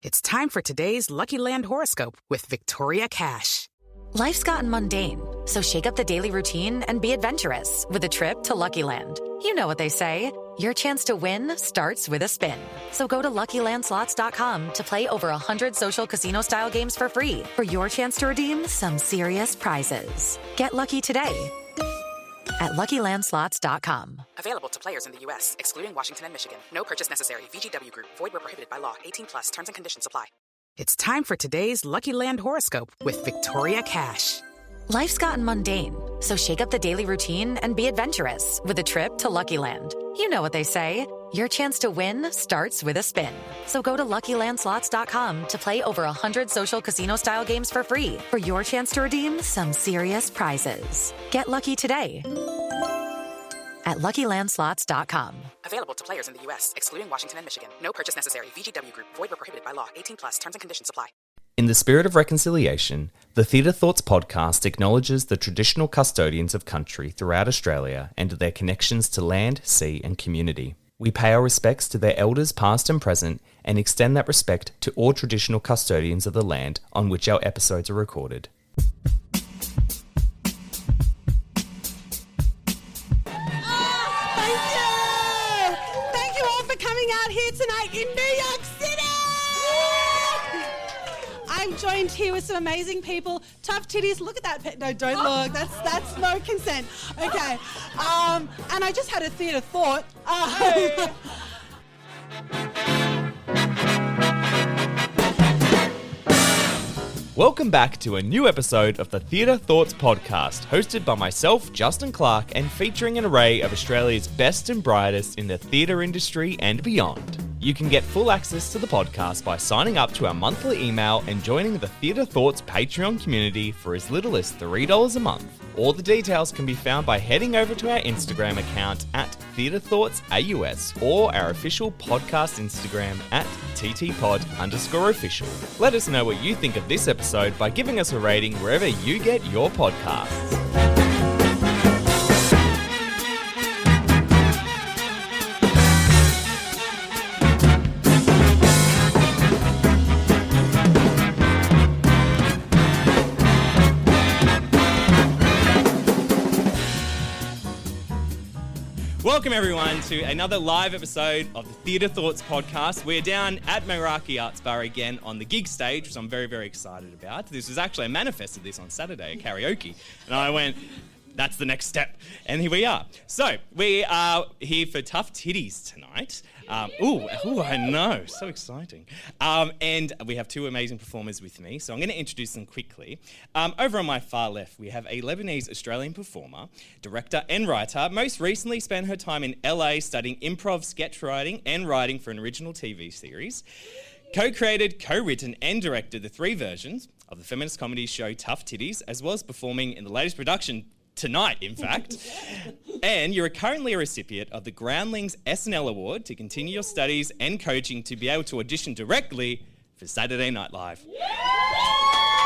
It's time for today's Lucky Land horoscope with Victoria Cash. Life's gotten mundane, so shake up the daily routine and be adventurous with a trip to Lucky Land. You know what they say, your chance to win starts with a spin. So go to LuckyLandSlots.com to play over 100 social casino-style games for free for your chance to redeem some serious prizes. Get lucky today at LuckyLandSlots.com. Available to players in the U.S., excluding Washington and Michigan. No purchase necessary. VGW Group. Void where prohibited by law. 18 plus. Terms and conditions apply. It's time for today's Lucky Land horoscope with Victoria Cash. Life's gotten mundane, so shake up the daily routine and be adventurous with a trip to Lucky Land. You know what they say, your chance to win starts with a spin. So go to LuckyLandSlots.com to play over 100 social casino-style games for free for your chance to redeem some serious prizes. Get lucky today at LuckyLandSlots.com. Available to players in the U.S., excluding Washington and Michigan. No purchase necessary. VGW Group. Void where prohibited by law. 18 plus. Terms and conditions apply. In the spirit of reconciliation, the Theatre Thoughts podcast acknowledges the traditional custodians of country throughout Australia and their connections to land, sea and community. We pay our respects to their elders past and present and extend that respect to all traditional custodians of the land on which our episodes are recorded. Thank you all for coming out here tonight in New York City! I'm joined here with some amazing people. Tough Titties, look at that. No, don't look. That's no consent. Okay. And I just had a theatre thought. Welcome back to a new episode of the Theatre Thoughts podcast, hosted by myself, Justin Clark, and featuring an array of Australia's best and brightest in the theatre industry and beyond. You can get full access to the podcast by signing up to our monthly email and joining the Theatre Thoughts Patreon community for as little as $3 a month. All the details can be found by heading over to our Instagram account at TheatreThoughtsAUS or our official podcast Instagram at TTPod_official. Let us know what you think of this episode by giving us a rating wherever you get your podcasts. Welcome everyone to another live episode of the Theatre Thoughts podcast. We're down at Meraki Arts Bar again on the gig stage, which I'm very, very excited about. This was actually, I manifested this on Saturday at karaoke, and I went, that's the next step. And here we are. So, we are here for Tough Titties tonight. I know, so exciting. And we have two amazing performers with me, so I'm going to introduce them quickly. Over on my far left, we have a Lebanese-Australian performer, director and writer. Most recently spent her time in LA studying improv sketch writing and writing for an original TV series. Co-created, co-written and directed the 3 versions of the feminist comedy show Tough Titties, as well as performing in the latest production tonight, in fact. And you're currently a recipient of the Groundlings SNL Award to continue your studies and coaching to be able to audition directly for Saturday Night Live.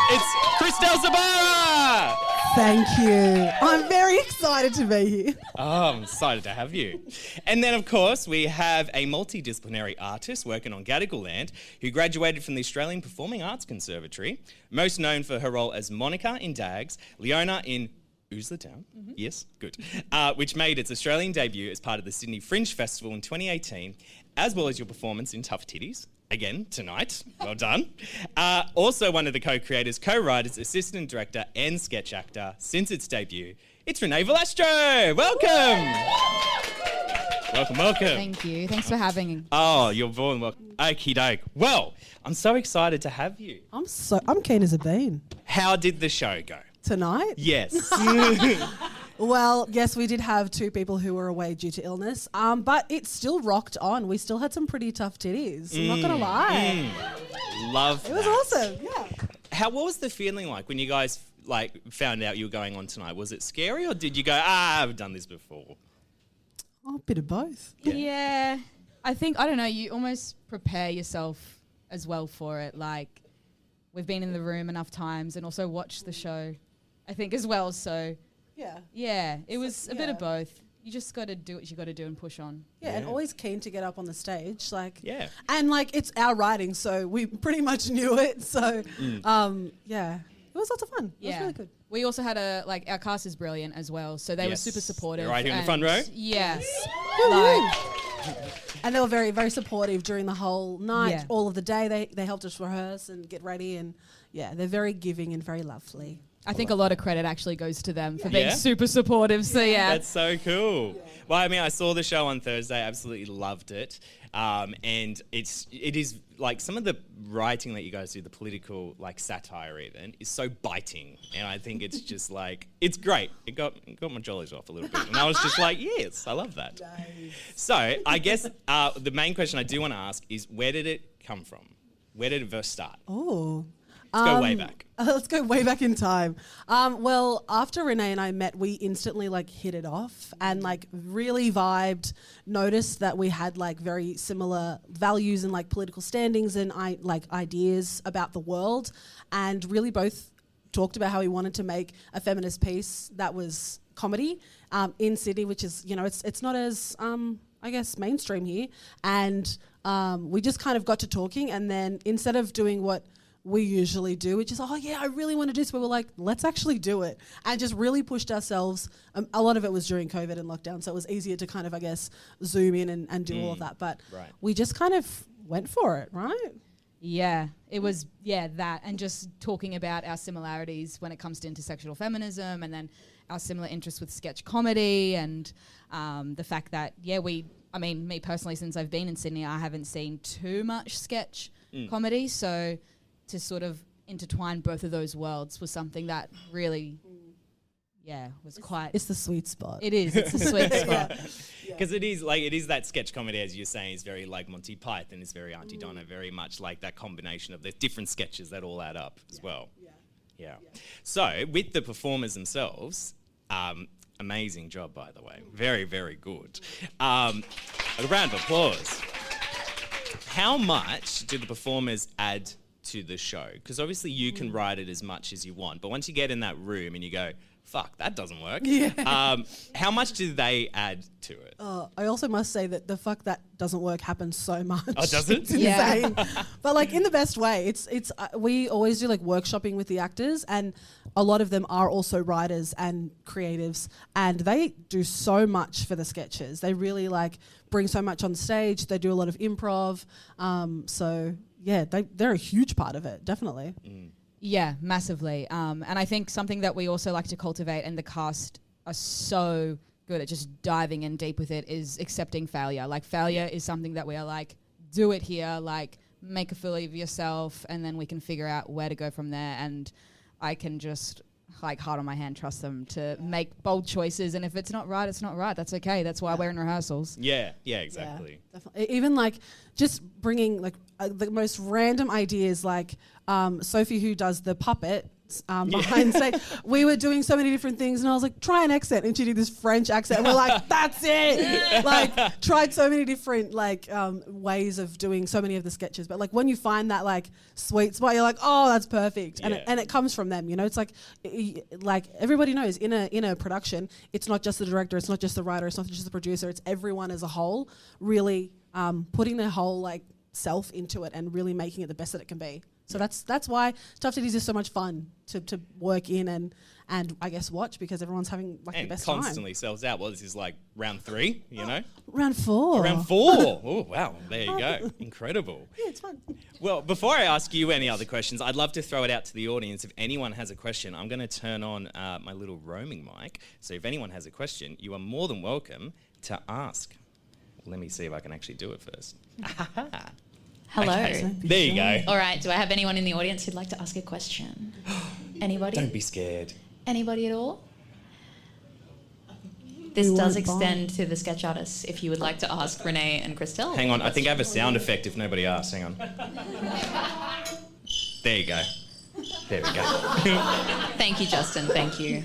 It's Kristelle Zabara! Thank you. I'm very excited to be here. Oh, I'm excited to have you. And then, of course, we have a multi-disciplinary artist working on Gadigal land who graduated from the Australian Performing Arts Conservatory, most known for her role as Monica in Dags, Leona in Oozla Town, yes, good, which made its Australian debut as part of the Sydney Fringe Festival in 2018, as well as your performance in Tough Titties, again, tonight, well done. Also one of the co-creators, co-writers, assistant director and sketch actor since its debut, it's Renae Valastro, welcome! Welcome. Thank you, thanks for having me. Oh, you're more than welcome. Okie doke. Well, I'm so excited to have you. I'm keen as a bean. How did the show go? Tonight? Yes. Well, yes, we did have 2 people who were away due to illness, but it still rocked on. We still had some pretty tough titties. I'm not going to lie. Love It was awesome, yeah. What was the feeling like when you guys found out you were going on tonight? Was it scary or did you go, I've done this before? Oh, a bit of both. Yeah. I think, I don't know, you almost prepare yourself as well for it. Like, we've been in the room enough times and also watched the show, I think, as well. So, yeah, it was a bit of both. you just got to do what you got to do and push on. Yeah, and always keen to get up on the stage, Yeah. And like it's our writing, so we pretty much knew it. So, yeah, it was lots of fun. It was really good. We also had our cast is brilliant as well, so they were super supportive. Right here in the front row. Yes, and they were very, very supportive during the whole night, all of the day. They helped us rehearse and get ready, and they're very giving and very lovely. I think a lot of credit actually goes to them for being super supportive. So That's so cool. Yeah. Well, I mean, I saw the show on Thursday. Absolutely loved it. And it is like some of the writing that you guys do, the political like satire even, is so biting. And I think it's just like, it's great. It got my jollies off a little bit. And I was just like, yes, I love that. Nice. So I guess the main question I do want to ask is, where did it come from? Where did it first start? Oh. Let's go way back. Let's go way back in time. Well, after Renae and I met, we instantly like hit it off and like really vibed, noticed that we had like very similar values and like political standings and ideas about the world, and really both talked about how we wanted to make a feminist piece that was comedy in Sydney, which is, it's not as, I guess, mainstream here. And we just kind of got to talking, and then instead of doing what we usually do, which is, I really want to do this, but we're like, let's actually do it, and just really pushed ourselves. A lot of it was during COVID and lockdown, so it was easier to kind of, I guess, zoom in and do all of that, but we just kind of went for it, right? Yeah, it was, that, and just talking about our similarities when it comes to intersectional feminism, and then our similar interests with sketch comedy, and the fact that, me personally, since I've been in Sydney, I haven't seen too much sketch comedy, so to sort of intertwine both of those worlds was something that really, was quite... It's the sweet spot. It is. It's the sweet spot. Because it is that sketch comedy, as you're saying, is very like Monty Python, it's very Auntie Donna, very much like that combination of the different sketches that all add up as well. Yeah. So, with the performers themselves, amazing job, by the way. Very, very good. A round of applause. How much do the performers add to the show? Because obviously you can write it as much as you want, but once you get in that room and you go, fuck, that doesn't work. How much do they add to it? I also must say that the fuck that doesn't work happens so much. Oh, does it? It's insane. But like in the best way. It's we always do like workshopping with the actors, and a lot of them are also writers and creatives, and they do so much for the sketches. They really like bring so much on stage. They do a lot of improv. They're a huge part of it, definitely. Yeah, massively. And I think something that we also like to cultivate, and the cast are so good at just diving in deep with it, is accepting failure. Like failure is something that we are like, do it here, like make a fool of yourself, and then we can figure out where to go from there. And I can just like heart on my hand trust them to make bold choices, and if it's not right, it's not right. That's okay. That's why we're in rehearsals. Yeah, exactly. Yeah, definitely. Even like just bringing like the most random ideas, like Sophie, who does the puppet behind stage, we were doing so many different things, and I was like, try an accent, and she did this French accent, and we're like, that's it. Like tried so many different like ways of doing so many of the sketches, but like when you find that like sweet spot, you're like, oh, that's perfect. And it comes from them, it's like everybody knows in a production, it's not just the director, it's not just the writer, it's not just the producer, it's everyone as a whole really putting their whole like self into it and really making it the best that it can be. So that's why Tough Titties is so much fun to work in and I guess watch, because everyone's having like the best time. And constantly sells out. Well, this is like round 3, Round 4. Round 4. Oh, wow. There you go. Incredible. Yeah, it's fun. Well, before I ask you any other questions, I'd love to throw it out to the audience. If anyone has a question, I'm going to turn on my little roaming mic. So if anyone has a question, you are more than welcome to ask. Let me see if I can actually do it first. Hello. Okay. There you go. All right. Do I have anyone in the audience who'd like to ask a question? Anybody? Don't be scared. Anybody at all? This does extend to the sketch artists if you would like to ask Renae and Kristelle. Hang on. I think I have a sound effect if nobody asks. Hang on. There you go. There we go. Thank you, Justin. Thank you.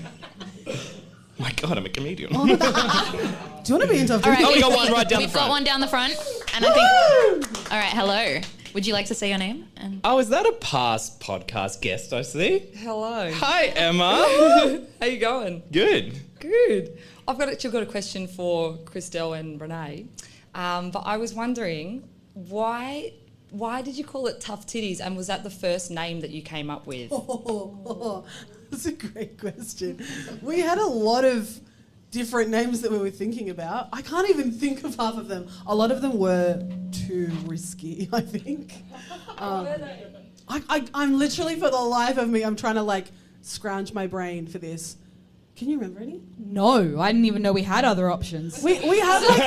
My God, I'm a comedian. Do you want to be in Tough Titties? All right, we got one right down the front. We've got one down the front. And I think... All right, hello. Would you like to say your name? Oh, is that a past podcast guest I see? Hello. Hi, Emma. How you going? Good. Good. I've actually got a question for Kristelle and Renae. But I was wondering, why did you call it Tough Titties, and was that the first name that you came up with? That's a great question. We had a lot of different names that we were thinking about. I can't even think of half of them. A lot of them were too risky, I think. I'm literally, for the life of me, I'm trying to like scrounge my brain for this. Can you remember any? No, I didn't even know we had other options. We have like,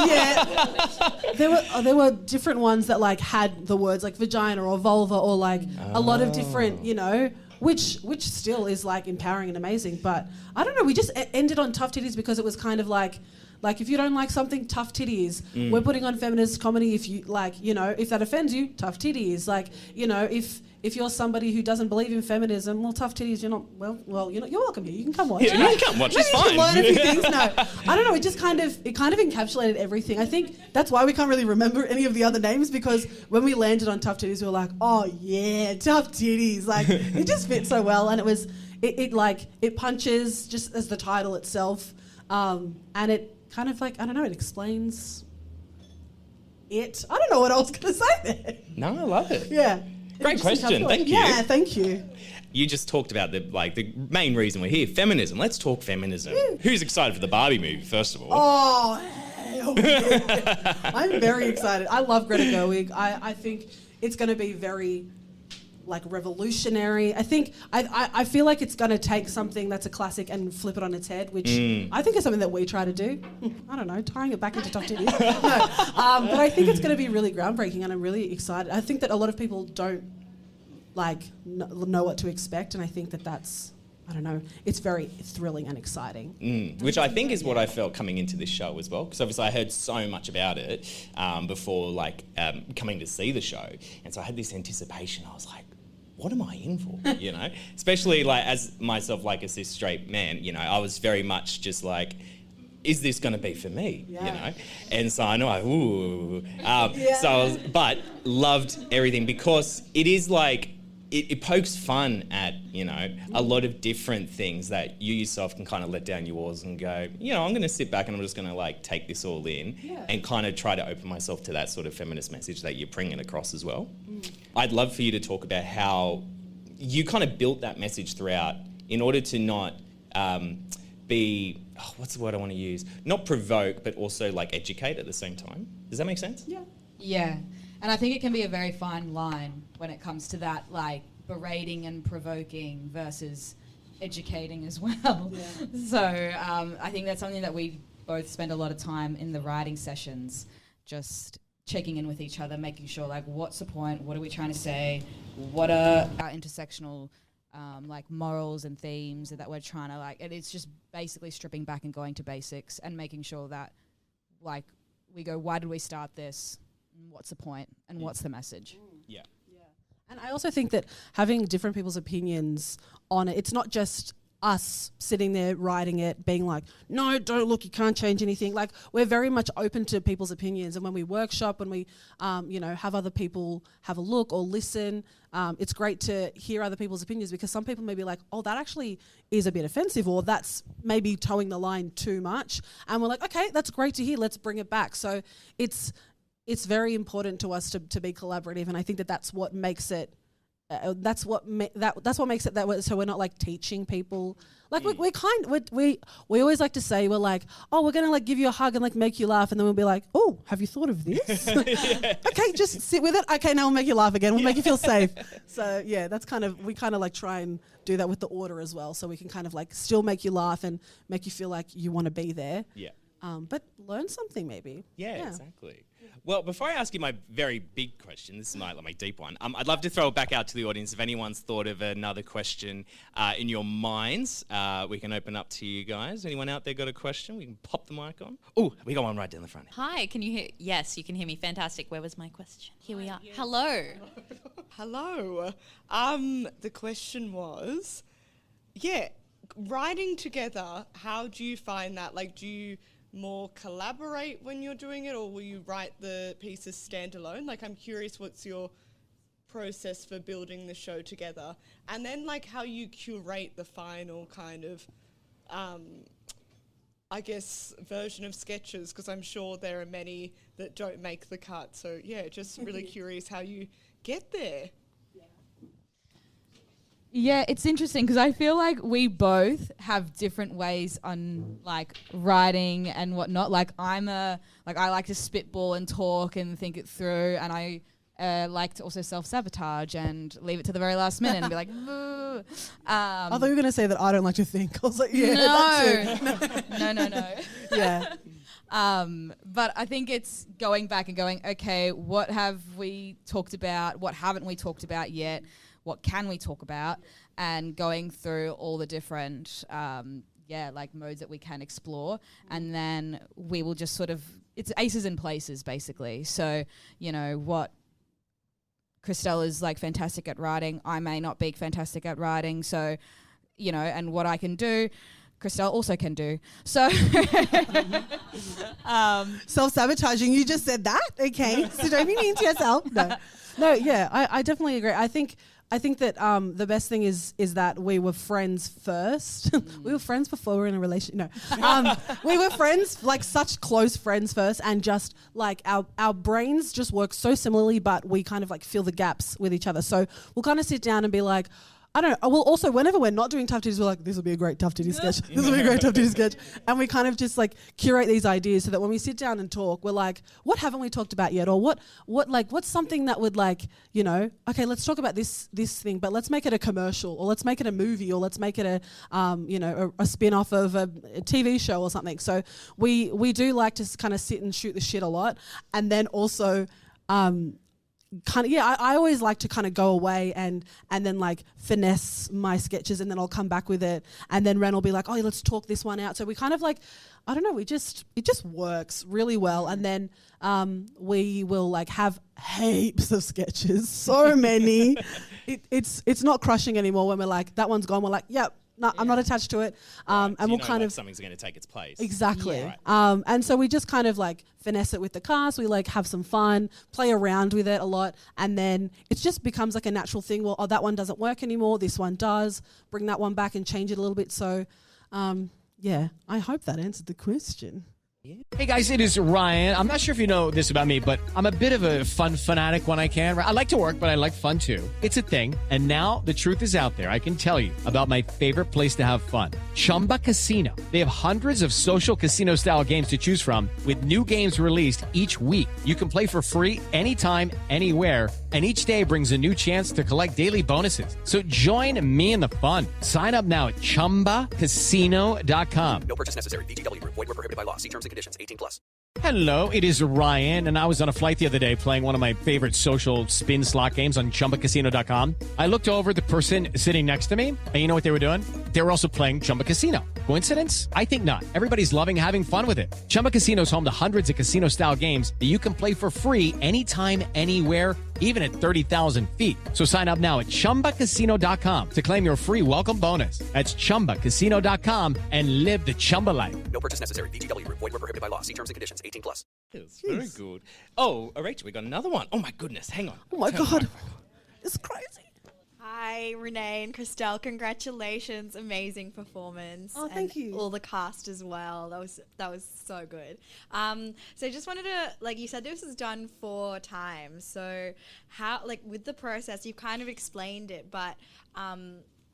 yeah. There were different ones that like had the words like vagina or vulva or like a lot of different, you know, which still is like empowering and amazing. But I don't know, we just ended on Tough Titties because it was kind of like if you don't like something, Tough Titties. We're putting on feminist comedy. If you like, you know, if that offends you, Tough Titties. Like, you know, if you're somebody who doesn't believe in feminism, well, Tough Titties, you're not, well, you're welcome here. You can come watch. Yeah, you can come watch, it's fine. You can learn a few things. No, I don't know. It kind of encapsulated everything. I think that's why we can't really remember any of the other names, because when we landed on Tough Titties, we were like, oh yeah, Tough Titties. Like, it just fit so well, and it punches just as the title itself, and it kind of like, I don't know, it explains it. I don't know what I was going to say there. No, I love it. Yeah. Great question. Thank you. Yeah, thank you. You just talked about the main reason we're here, feminism. Let's talk feminism. Who's excited for the Barbie movie, first of all? Oh, hell yeah. I'm very excited. I love Greta Gerwig. I think it's going to be very like revolutionary. I feel like it's going to take something that's a classic and flip it on its head, which I think is something that we try to do. I don't know, tying it back into Tough Titties. No, but I think it's going to be really groundbreaking, and I'm really excited. I think that a lot of people don't like know what to expect, and I think that's, I don't know, it's very thrilling and exciting. Which I think is what I felt coming into this show as well, because obviously I heard so much about it before coming to see the show, and so I had this anticipation. I was like, what am I in for, you know? Especially like as myself, like a cis straight man, you know, I was very much just like, is this going to be for me, you know? And so I know, but loved everything, because it is like, it pokes fun at, you know, a lot of different things that you yourself can kind of let down your walls and go, you know, I'm going to sit back and I'm just going to like take this all in and kind of try to open myself to that sort of feminist message that you're bringing across as well. I'd love for you to talk about how you kind of built that message throughout in order to not be, what's the word I want to use? Not provoke, but also like educate at the same time. Does that make sense? Yeah. Yeah. And I think it can be a very fine line when it comes to that, like berating and provoking versus educating as well. Yeah. So I think that's something that we both spend a lot of time in the writing sessions, just checking in with each other, making sure like, what's the point? What are we trying to say? What are our intersectional like morals and themes that we're trying to like, and it's just basically stripping back and going to basics and making sure that like we go, why did we start this? What's the point and what's the message? Yeah. And I also think that having different people's opinions on it, it's not just us sitting there writing it, being like, no, don't look, you can't change anything. Like, we're very much open to people's opinions. And when we workshop, when we, you know, have other people have a look or listen, it's great to hear other people's opinions, because some people may be like, oh, that actually is a bit offensive, or that's maybe towing the line too much. And we're like, okay, that's great to hear. Let's bring it back. So it's very important to us to be collaborative, and I think that's what makes it. That's what makes it that way. So we're not like teaching people. Like we always like to say, we're like, oh, we're gonna like give you a hug and like make you laugh, and then we'll be like, oh, have you thought of this? Okay, just sit with it. Okay, now we'll make you laugh again. We'll make you feel safe. So yeah, that's we kind of like try and do that with the order as well, so we can kind of like still make you laugh and make you feel like you want to be there. Yeah. But learn something maybe. Yeah, exactly. Well, before I ask you my very big question, this is my deep one, I'd love to throw it back out to the audience. If anyone's thought of another question in your minds, we can open up to you guys. Anyone out there got a question? We can pop the mic on. Oh, we got one right down the front. Hi, can you hear? Yes, you can hear me. Fantastic. Where was my question? Here we are. Hello. Hello. The question was, writing together, how do you find that? Like, do you more collaborate when you're doing it, or will you write the pieces standalone? Like, I'm curious, what's your process for building the show together? And then like how you curate the final kind of I guess, version of sketches? Because I'm sure there are many that don't make the cut. So, yeah, just really curious how you get there. Yeah, it's interesting because I feel like we both have different ways on like writing and whatnot. Like I like to spitball and talk and think it through, and I like to also self-sabotage and leave it to the very last minute and be like, "Boo." I thought you were going to say that I don't like to think. I was like, yeah, no. Yeah. But I think it's going back and going, okay, what have we talked about? What haven't we talked about yet? What can we talk about? And going through all the different, like modes that we can explore. And then we will just sort of, it's aces and places basically. So, you know, what Kristelle is like fantastic at writing, I may not be fantastic at writing. So, you know, and what I can do, Kristelle also can do. So self-sabotaging, you just said that? Okay. So don't be mean to yourself. No, yeah, I definitely agree. I think that the best thing is that we were friends first. We were friends before we were in a relationship. No, we were friends, like such close friends first, and just like our brains just work so similarly, but we kind of like fill the gaps with each other. So we'll kind of sit down and be like, I don't know. Well, also, whenever we're not doing Tough Titties, we're like, this will be a great Tough Titties sketch. This will be a great Tough Titties sketch. And we kind of just like curate these ideas so that when we sit down and talk, we're like, what haven't we talked about yet? Or what's something that would like, you know, okay, let's talk about this thing, but let's make it a commercial, or let's make it a movie, or let's make it a spin-off of a TV show or something. So we do like to kind of sit and shoot the shit a lot. And then also, I always like to kind of go away and then like finesse my sketches, and then I'll come back with it, and then Ren will be like, oh, let's talk this one out. So we kind of like, I don't know, it just works really well. And then we will like have heaps of sketches, so many. It's not crushing anymore when we're like, that one's gone. We're like, yep. No, I'm not attached to it. And we'll kind of something's going to take its place. Exactly. Yeah. Right. And so we just kind of like finesse it with the cast. We like have some fun, play around with it a lot, and then it just becomes like a natural thing. Well, that one doesn't work anymore. This one does. Bring that one back and change it a little bit. So, I hope that answered the question. Hey guys, it is Ryan. I'm not sure if you know this about me, but I'm a bit of a fun fanatic when I can. I like to work, but I like fun too. It's a thing. And now the truth is out there. I can tell you about my favorite place to have fun. Chumba Casino. They have hundreds of social casino style games to choose from with new games released each week. You can play for free anytime, anywhere. And each day brings a new chance to collect daily bonuses. So join me in the fun. Sign up now at ChumbaCasino.com. No purchase necessary. VGW Group. Void where prohibited by law. See terms and conditions. 18+. Hello, it is Ryan, and I was on a flight the other day playing one of my favorite social spin slot games on ChumbaCasino.com. I looked over at the person sitting next to me, and you know what they were doing? They were also playing Chumba Casino. Coincidence? I think not. Everybody's loving having fun with it. Chumba Casino is home to hundreds of casino-style games that you can play for free anytime, anywhere, even at 30,000 feet. So sign up now at ChumbaCasino.com to claim your free welcome bonus. That's ChumbaCasino.com and live the Chumba life. No purchase necessary. VGW Group. Void where prohibited by law. See terms and conditions. 18+. Yes, very good. Oh, Rachel, we got another one. Oh my goodness, hang on. Oh my God. It's crazy. Hi, Renae and Kristelle. Congratulations. Amazing performance. Oh, thank you. All the cast as well. That was so good. So just wanted to, like you said, this was done 4 times. So how, like with the process, you've kind of explained it, but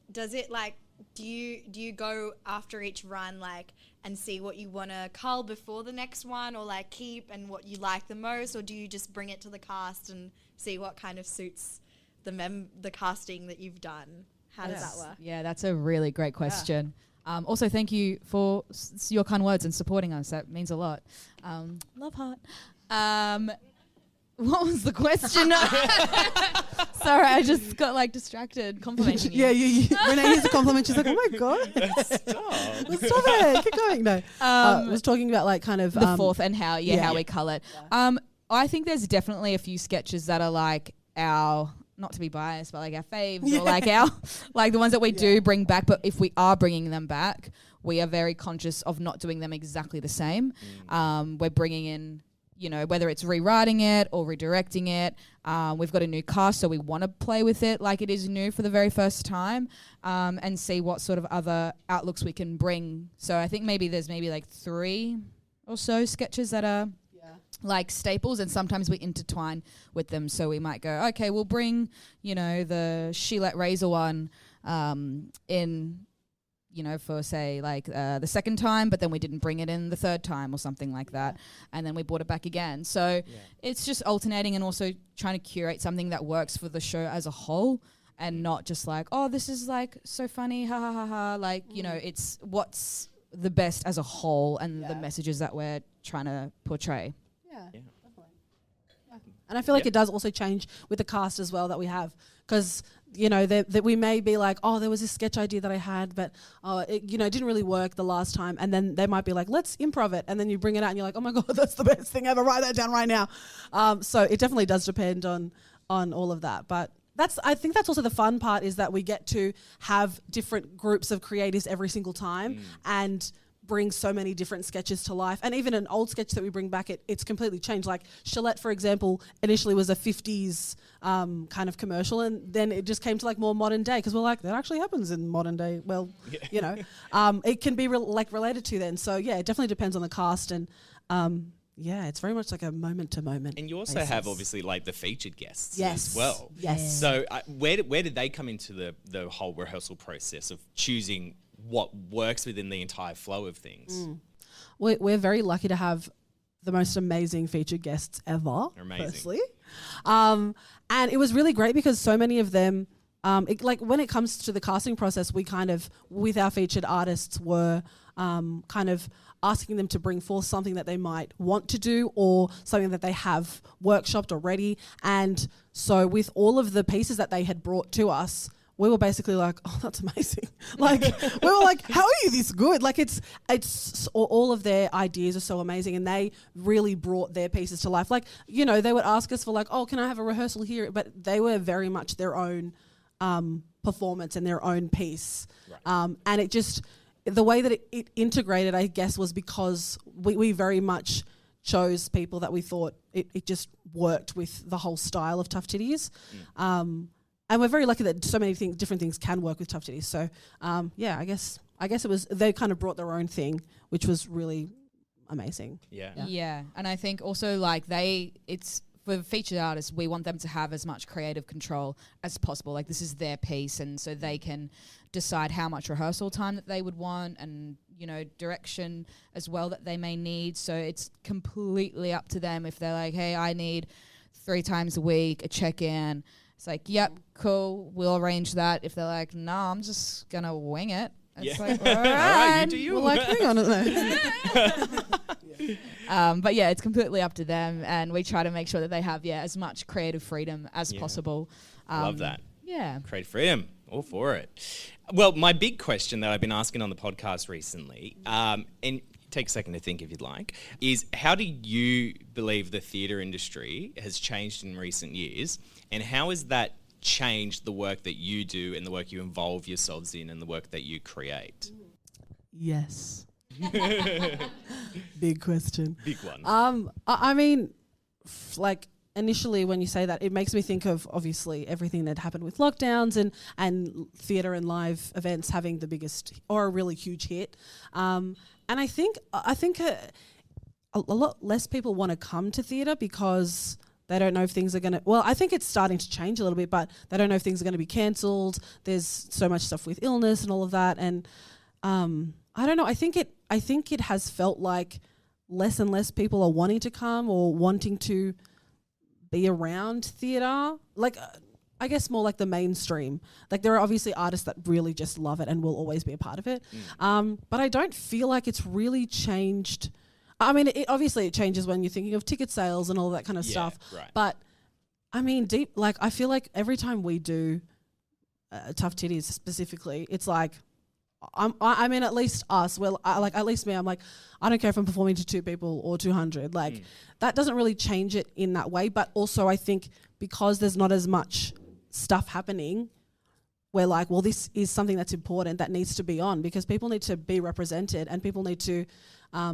does it like, do you go after each run like and see what you want to cull before the next one, or like keep, and what you like the most, or do you just bring it to the cast and see what kind of suits the casting that you've done? How does that work? Yeah, that's a really great question. Also, thank you for your kind words and supporting us. That means a lot. Love heart. What was the question? Sorry, I just got like distracted complimenting you. Yeah, Renae hears a compliment. She's like, oh my God. Stop it. Keep going. No. I was talking about like kind of the fourth and how we cull it. Yeah. I think there's definitely a few sketches that are like our, not to be biased, but like our faves or like our, like the ones that we do bring back. But if we are bringing them back, we are very conscious of not doing them exactly the same. We're bringing in, you know, whether it's rewriting it or redirecting it. We've got a new cast, so we want to play with it like it is new for the very first time, and see what sort of other outlooks we can bring. So I think there's like 3 or so sketches that are like staples, and sometimes we intertwine with them. So we might go, okay, we'll bring, you know, the Sheila Razor one in, you know, for say like the second time, but then we didn't bring it in the third time or something like that, and then we brought it back again. So it's just alternating and also trying to curate something that works for the show as a whole, and not just like, oh, this is like so funny, ha ha ha ha. Like, you know, it's what's the best as a whole and the messages that we're trying to portray. Yeah. Definitely. And I feel like it does also change with the cast as well that we have, because you know, that we may be like, oh, there was this sketch idea that I had, but it, you know, it didn't really work the last time, and then they might be like, let's improv it, and then you bring it out and you're like, oh my god, that's the best thing ever, write that down right now. So it definitely does depend on all of that, but I think that's also the fun part, is that we get to have different groups of creators every single time and bring so many different sketches to life. And even an old sketch that we bring back, it's completely changed. Like Gillette, for example, initially was a 50s kind of commercial, and then it just came to like more modern day, because we're like, that actually happens in modern day. Well, you know, it can be related to then. So yeah, it definitely depends on the cast, and yeah, it's very much like a moment to moment. And you also have obviously like the featured guests as well. Yes. So where did they come into the whole rehearsal process of choosing what works within the entire flow of things? We're very lucky to have the most amazing featured guests ever. Firstly. And it was really great because so many of them, like when it comes to the casting process, we kind of, with our featured artists, were kind of asking them to bring forth something that they might want to do or something that they have workshopped already. And so with all of the pieces that they had brought to us, we were basically like, oh, that's amazing. Like, we were like, how are you this good? Like, it's all of their ideas are so amazing, and they really brought their pieces to life. Like, you know, they would ask us for like, oh, can I have a rehearsal here? But they were very much their own performance and their own piece. Right. And it just, the way that it integrated, I guess, was because we very much chose people that we thought it just worked with the whole style of Tough Titties. And we're very lucky that so many different things can work with Tough Titties. So, yeah, I guess it was, they kind of brought their own thing, which was really amazing. Yeah. And I think also like it's for featured artists, we want them to have as much creative control as possible. Like this is their piece, and so they can decide how much rehearsal time that they would want, and, you know, direction as well that they may need. So it's completely up to them. If they're like, hey, I need 3 times a week, a check-in, it's like, yep, cool, we'll arrange that. If they're like, no, I'm just going to wing it. It's like, all right, you do you. We're like, hang on a minute. But yeah, it's completely up to them, and we try to make sure that they have as much creative freedom as possible. Love that. Yeah. Creative freedom. All for it. Well, my big question that I've been asking on the podcast recently, and take a second to think if you'd like, is how do you believe the theatre industry has changed in recent years, and how has that changed the work that you do and the work you involve yourselves in and the work that you create? Yes. Big question. Big one. I mean, like initially when you say that, it makes me think of obviously everything that happened with lockdowns and theatre and live events having the biggest or a really huge hit. And I think a lot less people want to come to theatre because they don't know if things are going to... Well, I think it's starting to change a little bit, but they don't know if things are going to be cancelled. There's so much stuff with illness and all of that. And I don't know. I think it has felt like less and less people are wanting to come or wanting to be around theatre. Like, I guess more like the mainstream. Like, there are obviously artists that really just love it and will always be a part of it. But I don't feel like it's really changed... I mean, obviously it changes when you're thinking of ticket sales and all that kind of stuff. Right. But I mean, I feel like every time we do Tough Titties specifically, it's like, I mean, at least us, at least me, I'm like, I don't care if I'm performing to 2 people or 200. Like, that doesn't really change it in that way. But also I think because there's not as much stuff happening, we're like, well, this is something that's important that needs to be on, because people need to be represented and people need to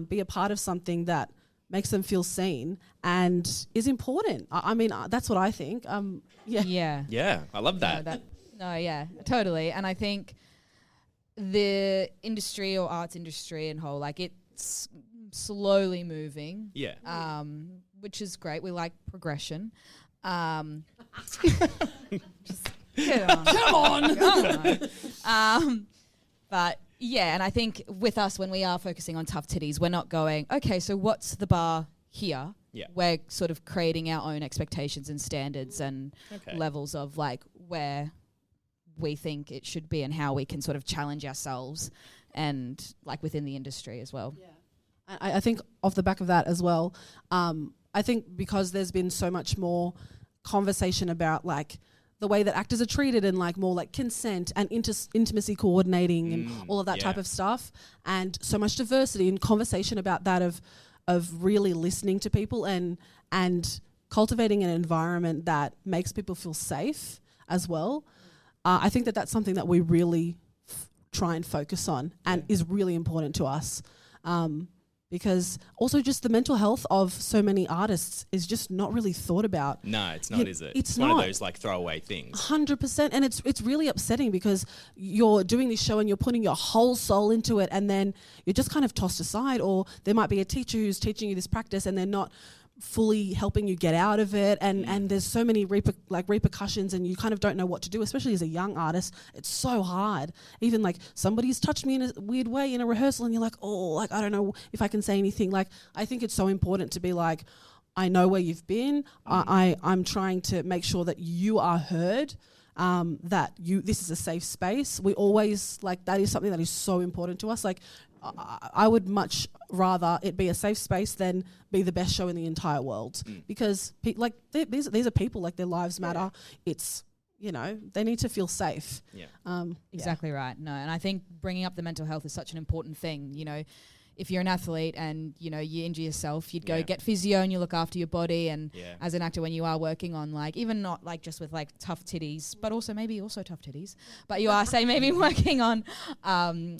be a part of something that makes them feel seen and is important. I mean, that's what I think. Yeah. Yeah, I love that. Totally. And I think the industry or arts industry and whole, like it's slowly moving. Yeah. Which is great. We like progression. Just Come on. But yeah, and I think with us, when we are focusing on tough titties, we're not going, okay, so what's the bar here? Yeah. We're sort of creating our own expectations and standards and levels of like where we think it should be and how we can sort of challenge ourselves and like within the industry as well. Yeah. I think off the back of that as well, I think because there's been so much more conversation about like the way that actors are treated and like more like consent and intimacy coordinating and all of that type of stuff, and so much diversity and conversation about that of really listening to people and cultivating an environment that makes people feel safe as well. I think that that's something that we really try and focus on and is really important to us. Because also just the mental health of so many artists is just not really thought about. No, it's not, is it? It's one not. of those like throwaway things. 100%. And it's really upsetting because you're doing this show and you're putting your whole soul into it and then you're just kind of tossed aside, or there might be a teacher who's teaching you this practice and they're not fully helping you get out of it, and there's so many repercussions and you kind of don't know what to do, especially as a young artist. It's so hard. Even like somebody's touched me in a weird way in a rehearsal and you're like, oh, like I don't know if I can say anything. Like I think it's so important to be like, I know where you've been. I'm trying to make sure that you are heard, that this is a safe space. We always like, that is something that is so important to us. Like I would much rather it be a safe space than be the best show in the entire world, because these are people, like their lives matter. It's, you know, they need to feel safe. Exactly right. No, and I think bringing up the mental health is such an important thing. You know, if you're an athlete and, you know, you injure yourself, you'd go get physio and you look after your body. And as an actor, when you are working on like, even not like just with like tough titties, but also maybe also tough titties, but you are say maybe working on,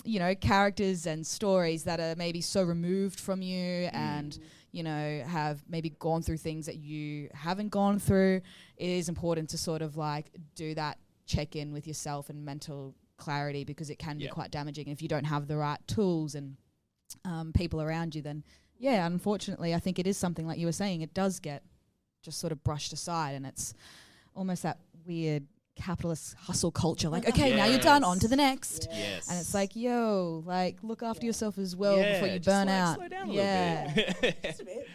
you know, characters and stories that are maybe so removed from you and, you know, have maybe gone through things that you haven't gone through. It is important to sort of like do that check-in with yourself and mental clarity, because it can be quite damaging. And if you don't have the right tools and people around you, then unfortunately I think it is something like you were saying, it does get just sort of brushed aside, and it's almost that weird capitalist hustle culture, like okay, now you're done, on to the next. And it's like, yo, like look after yourself as well before you burn out. Slow down a little bit. Just a bit.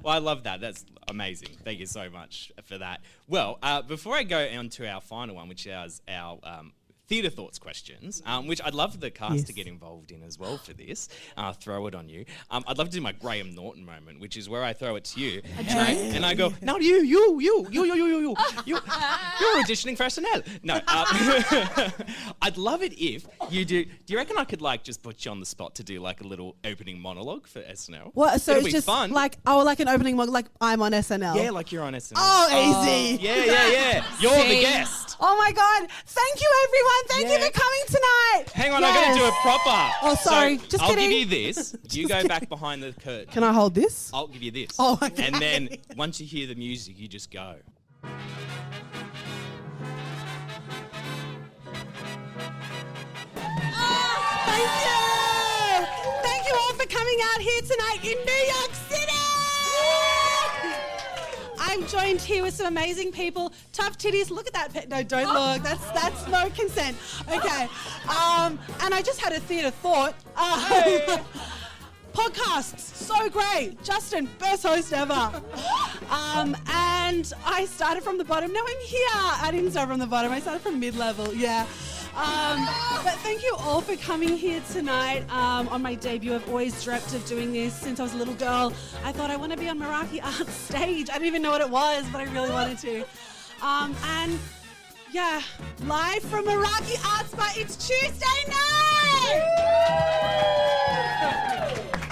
Well, I love that. That's amazing. Thank you so much for that. Well, before I go on to our final one, which is our theatre thoughts questions, which I'd love the cast to get involved in as well for this. Throw it on you. I'd love to do my Graham Norton moment, which is where I throw it to you and I go, no, you're auditioning for SNL. No, I'd love it if you do. Do you reckon I could like just put you on the spot to do like a little opening monologue for SNL? What? So It'll it's be just fun. like an opening monologue, like I'm on SNL. Yeah, like you're on SNL. Oh, easy. Yeah. You're the guest. Oh my God! Thank you, everyone. Thank you for coming tonight. Hang on, I'm going to do it proper. Oh, sorry. So Just I'll kidding. give you this. You go back behind the curtain. Can I hold this? I'll give you this. Oh, okay. And then once you hear the music, you just go. Thank you. Thank you all for coming out here tonight in New York City. I'm joined here with some amazing people. Tough Titties. Look at that. No, don't look. That's no consent. Okay. And I just had a theatre thought. Podcasts, so great. Justin, best host ever. And I started from the bottom. Now I'm here. I didn't start from the bottom. I started from mid-level. Yeah. But thank you all for coming here tonight on my debut. I've always dreamt of doing this since I was a little girl. I thought I want to be on Meraki Arts stage. I didn't even know what it was, but I really wanted to. And yeah, live from Meraki Arts Bar, it's Tuesday night!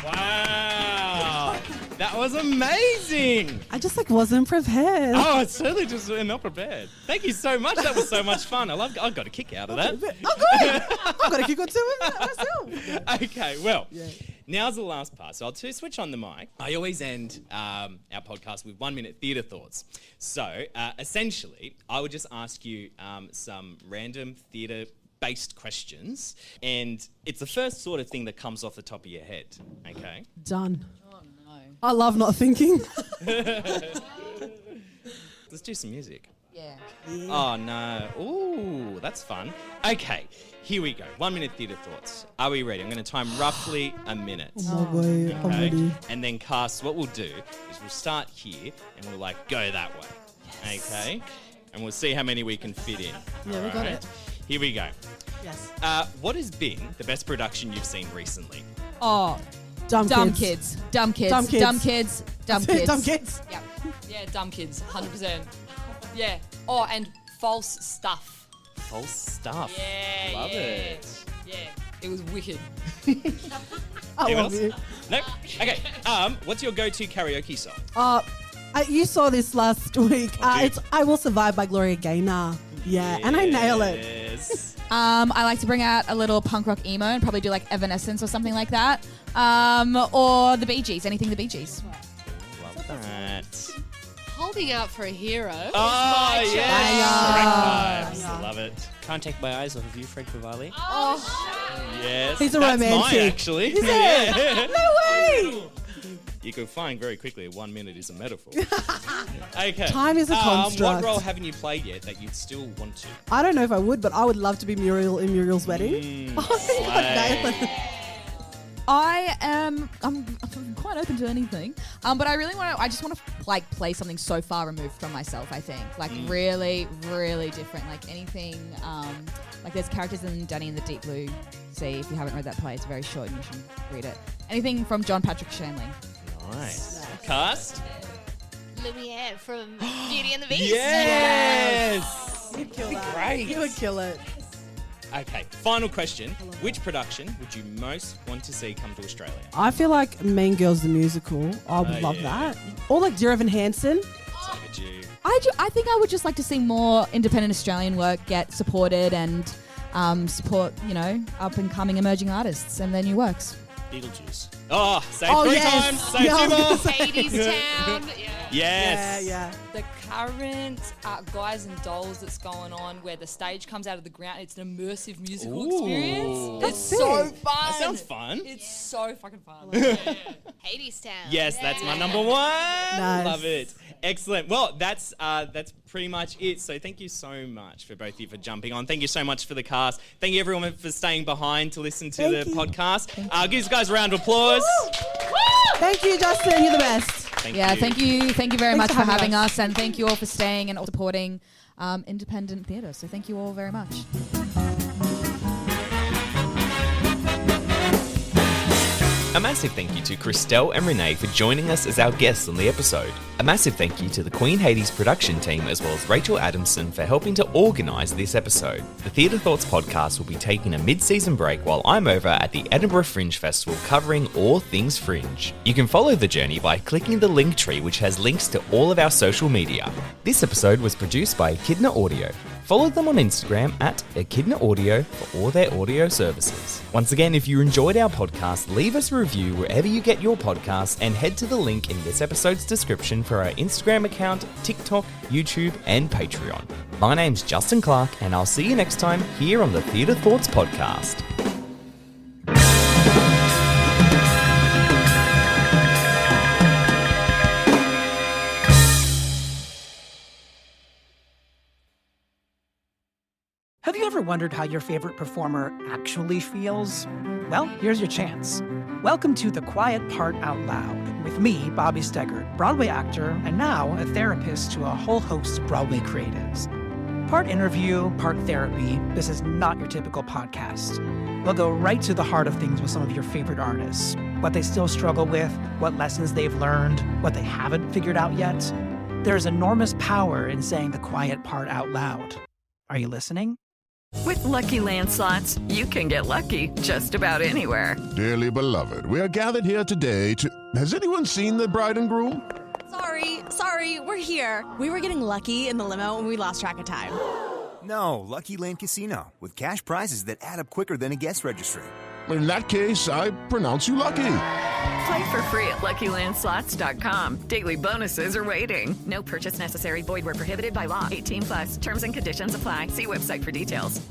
Wow. That was amazing. I just wasn't prepared. Oh, it's certainly just not prepared. Thank you so much. That was so much fun. I got a kick out of that. Oh, good. I've got a kick or two of it myself. Okay, well, now's the last part. So I'll switch on the mic. I always end our podcast with 1 minute theatre thoughts. So essentially, I would just ask you some random theatre-based questions, and it's the first sort of thing that comes off the top of your head. Okay. Done. Oh no. I love not thinking. Let's do some music. Yeah. Oh no. Ooh, that's fun. Okay, here we go. 1 minute theatre thoughts. Are we ready? I'm going to time roughly a minute. Oh my God, I'm ready. And then cast, what we'll do is we'll start here and we'll like go that way. Yes. Okay? And we'll see how many we can fit in. Yeah, we got it. Here we go. Yes. What has been the best production you've seen recently? Oh, Dumb kids. kids. Dumb kids. Dumb kids. Dumb kids. Dumb kids. Dumb kids. Yep. Yeah, dumb kids, 100%. Yeah. Oh, and false stuff. False stuff. Yeah. Love yeah. it. Yeah. It was wicked. I Anyone love else? you. Nope. Okay. What's your go-to karaoke song? You saw this last week. I do. It's "I Will Survive" by Gloria Gaynor. Yeah, and I nail it. Yes. I like to bring out a little punk rock emo and probably do like Evanescence or something like that. Or the Bee Gees, anything the Bee Gees. Love that. Holding out for a hero. Oh, is my yes. choice. Correct vibes. Love it. Can't Take My Eyes Off of You, Frank Cavalli. Yes. He's a That's romantic. mine, actually. Is it? No way. You can find very quickly 1 minute is a metaphor. Okay. Time is a construct. What role haven't you played yet that you'd still want to? I don't know if I would, but I would love to be Muriel in Muriel's wedding. I think I'd nail it. I'm quite open to anything, but I really want to. I just want to like play something so far removed from myself. I think like really, really different. Like anything. Like there's characters in Danny and the Deep Blue Sea. If you haven't read that play, it's very short and you should read it. Anything from John Patrick Shanley. Nice. Cast. Lumiere from Beauty and the Beast. Yes. You'd kill that. Great. You would kill it. Okay. Final question: which production would you most want to see come to Australia? I feel like Mean Girls the musical. I would love that. Or like Dear Evan Hansen. It's overdue. I think I would just like to see more independent Australian work get supported and support, up and coming emerging artists and their new works. Beetlejuice. Oh, say Oh, 3 yes. times. Say Yeah, 2 more. Hades Town. Yeah. Yes. Yeah. The current Guys and Dolls that's going on where the stage comes out of the ground, it's an immersive musical Ooh. experience. That's It's so sick. fun. That sounds fun. It's so fucking fun. Hades Town. Yes, that's my number one. Nice. Love it. Excellent. Well, that's pretty much it. So thank you so much for both of you for jumping on. Thank you so much for the cast. Thank you everyone for staying behind to listen to the podcast. Give these guys a round of applause. Thank you, Justin. You're the best. Thank Thank you very much for for having having us, and thank you all for staying and supporting independent theatre. So thank you all very much. A massive thank you to Kristelle and Renae for joining us as our guests on the episode. A massive thank you to the Queen Hades production team as well as Rachel Adamson for helping to organise this episode. The Theatre Thoughts podcast will be taking a mid-season break while I'm over at the Edinburgh Fringe Festival covering all things Fringe. You can follow the journey by clicking the link tree which has links to all of our social media. This episode was produced by Echidna Audio. Follow them on Instagram at Echidna Audio for all their audio services. Once again, if you enjoyed our podcast, leave us a review wherever you get your podcasts and head to the link in this episode's description for our Instagram account, TikTok, YouTube, and Patreon. My name's Justin Clark, and I'll see you next time here on the Theatre Thoughts podcast. Have you ever wondered how your favorite performer actually feels? Well, here's your chance. Welcome to The Quiet Part Out Loud with me, Bobby Steggert, Broadway actor and now a therapist to a whole host of Broadway creatives. Part interview, part therapy, this is not your typical podcast. We'll go right to the heart of things with some of your favorite artists, what they still struggle with, what lessons they've learned, what they haven't figured out yet. There's enormous power in saying the quiet part out loud. Are you listening? With Lucky Land Slots, you can get lucky just about anywhere. Dearly beloved, we are gathered here today to... Has anyone seen the bride and groom? Sorry, we're here. We were getting lucky in the limo and we lost track of time. No, Lucky Land Casino, with cash prizes that add up quicker than a guest registry. in that case, I pronounce you lucky. Play for free at LuckyLandSlots.com. Daily bonuses are waiting. No purchase necessary. Void where prohibited by law. 18+. Terms and conditions apply. See website for details.